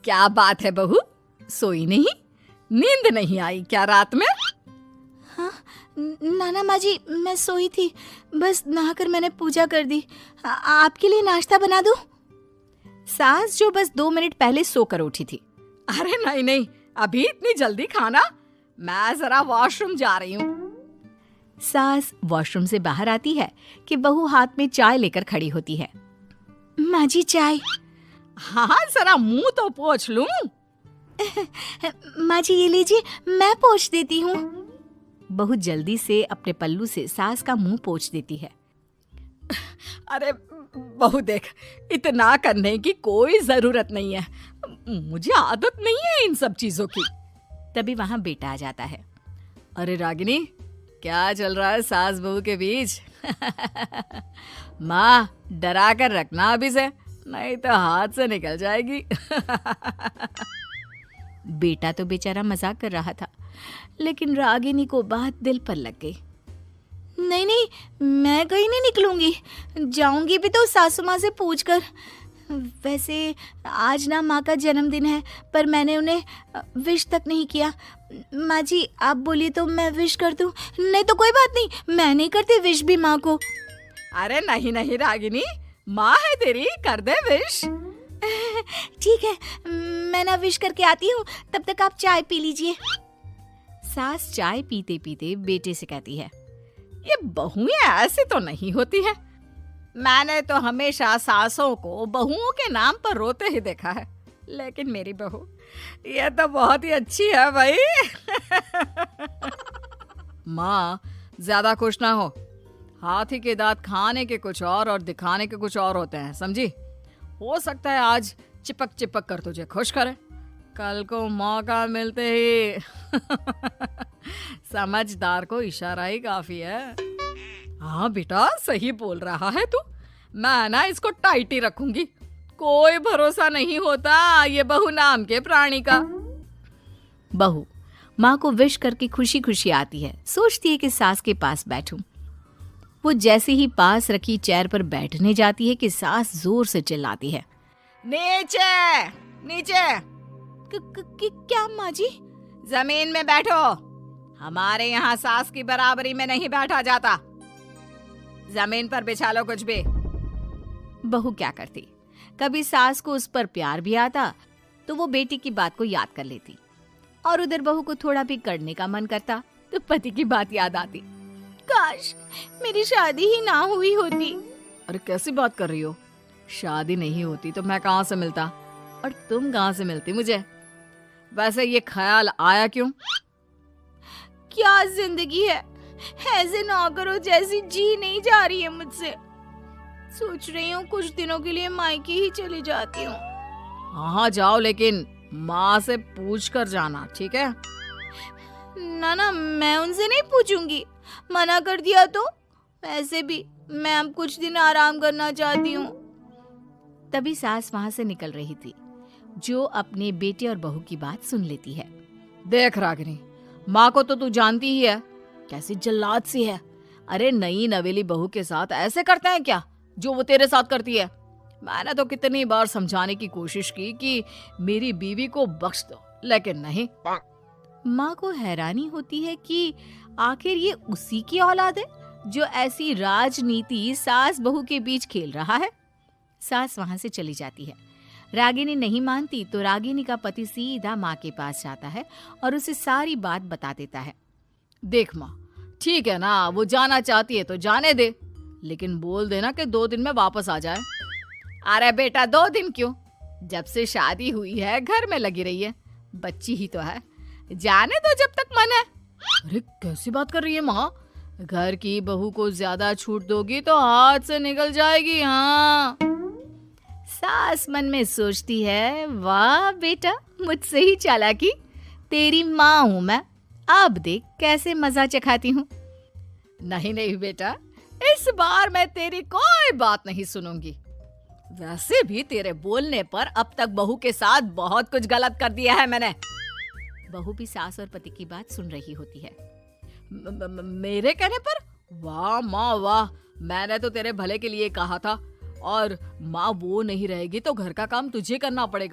क्या बात है बहू, सोई नहीं? नींद नहीं आई क्या रात में? हाँ नाना माँ जी, मैं सोई थी, बस नहाकर मैंने पूजा कर दी। आपके लिए नाश्ता बना दूं? सास जो बस 2 मिनट पहले सोकर उठी थी। अरे नहीं नहीं, अभी इतनी जल्दी खाना? मैं जरा वॉशरूम जा रही हूँ। सास वॉशरूम से बाहर आती है कि बहू हाथ में चाय लेकर खड़ी होती है। माँ जी चाय। हाँ जरा मुंह तो पोंछ लूं। माँ जी ये लीजिए, मैं पोंछ देती हूँ। बहू जल्दी से अपने पल्लू से सास का मुंह पोंछ देती है। अरे बहू देख, इतना करने की कोई जरूरत नहीं है, मुझे आदत नहीं है इन सब चीजों की। तभी वहां बेटा आ जाता है। अरे रागिनी, क्या चल रहा है सास बहू के बीच? माँ डरा कर रखना अभी से, नहीं तो हाथ से निकल जाएगी। बेटा तो बेचारा मजाक कर रहा था, लेकिन रागिनी को बात दिल पर लग गई। नहीं नहीं, मैं कहीं नहीं निकलूंगी, जाऊंगी भी तो सासू माँ से पूछकर। वैसे आज ना माँ का जन्मदिन है, पर मैंने उन्हें विश तक नहीं किया। माँ जी आप बोलिए तो मैं विश कर दूं? नहीं तो कोई बात नहीं, मैं नहीं करती विश भी माँ को। अरे नहीं नहीं रागिनी, माँ है तेरी, कर दे विश। ठीक है, मैं ना विश करके आती हूँ, तब तक आप चाय पी लीजिए। सास चाय पीते पीते बेटे से कहती है, ये बहुएं ऐसे तो नहीं होती है। मैंने तो हमेशा सासों को बहुओं के नाम पर रोते ही देखा है, लेकिन मेरी बहू ये तो बहुत ही अच्छी है भाई। माँ ज्यादा खुश ना हो, हाथी के दांत खाने के कुछ और दिखाने के कुछ और होते हैं, समझी? हो सकता है आज चिपक चिपक कर तुझे खुश करे, कल को मौका मिलते ही समझदार को इशारा ही काफी है। हाँ बेटा सही बोल रहा है तू, मैं ना इसको टाइट ही रखूंगी, कोई भरोसा नहीं होता ये बहू नाम के प्राणी का। बहू माँ को विश करके खुशी खुशी आती है, सोचती है कि सास के पास बैठूं। वो जैसे ही पास रखी चेयर पर बैठने जाती है कि सास जोर से चिल्लाती है, नीचे नीचे। क्या माँ जी? जमीन में बैठो, हमारे यहाँ सास की बराबरी में नहीं बैठा जाता, जमीन पर बिछा लो कुछ भी। बहू क्या करती, कभी सास को उस पर प्यार भी आता तो वो बेटी की बात को याद कर लेती, और उधर बहू को थोड़ा भी करने का मन करता तो पति की बात याद आती। काश मेरी शादी ही ना हुई होती। अरे कैसी बात कर रही हो, शादी नहीं होती तो मैं कहाँ से मिलता और तुम कहाँ से मिलती मुझे? वैसे ये ख्याल आया क्यों? क्या जिंदगी है, ऐसे नौकरों जैसी जी नहीं जा रही है मुझसे। सोच रही हूँ कुछ दिनों के लिए मायके ही चली जाती हूँ। हाँ जाओ, लेकिन माँ से पूछ कर जाना, ठीक है? ना मैं उनसे नहीं पूछूंगी, मना कर दिया तो। वैसे भी मैं अब कुछ दिन आराम करना चाहती हूँ। तभी सास वहां से निकल रही थी, जो अपने बेटे और बहू की बात सुन लेती है। देख रागिनी, माँ को तो तू जानती ही है, कैसी जल्लाद सी है। अरे नई नवेली बहू के साथ ऐसे करते हैं क्या जो वो तेरे साथ करती है? मैंने तो कितनी बार समझाने की कोशिश की कि मेरी बीवी को बख्श दो, लेकिन नहीं। माँ को हैरानी होती है कि आखिर ये उसी की औलाद है जो ऐसी राजनीति सास बहू के बीच खेल रहा है। सास वहां से चली जाती है। रागिनी नहीं मानती तो रागिनी का पति सीधा माँ के पास जाता है और उसे सारी बात बता देता है। देख माँ, ठीक है ना, वो जाना चाहती है तो जाने दे, लेकिन बोल देना कि 2 दिन में वापस आ जाए। अरे बेटा 2 दिन क्यों, जब से शादी हुई है घर में लगी रही है, बच्ची ही तो है, जाने दो जब तक मन है। अरे कैसी बात कर रही है माँ, घर की बहू को ज्यादा छूट दोगी तो हाथ से निकल जाएगी। हाँ, सास मन में सोचती है, वाह बेटा मुझसे ही चालाकी, तेरी माँ हूं मैं, अब देख कैसे मजा चखाती हूँ। नहीं नहीं बेटा, इस बार मैं तेरी कोई बात नहीं सुनूंगी। वैसे भी तेरे बोलने पर अब तक बहू के साथ बहुत कुछ गलत कर दिया है मैंने। बहू भी सास और पति की बात सुन रही होती है। मेरे कहने पर? वाह माँ वाह, मैंने तो तेरे भले के लिए कहा था, और माँ वो नहीं रहेगी तो घर का काम तुझे करना पड़ेगा।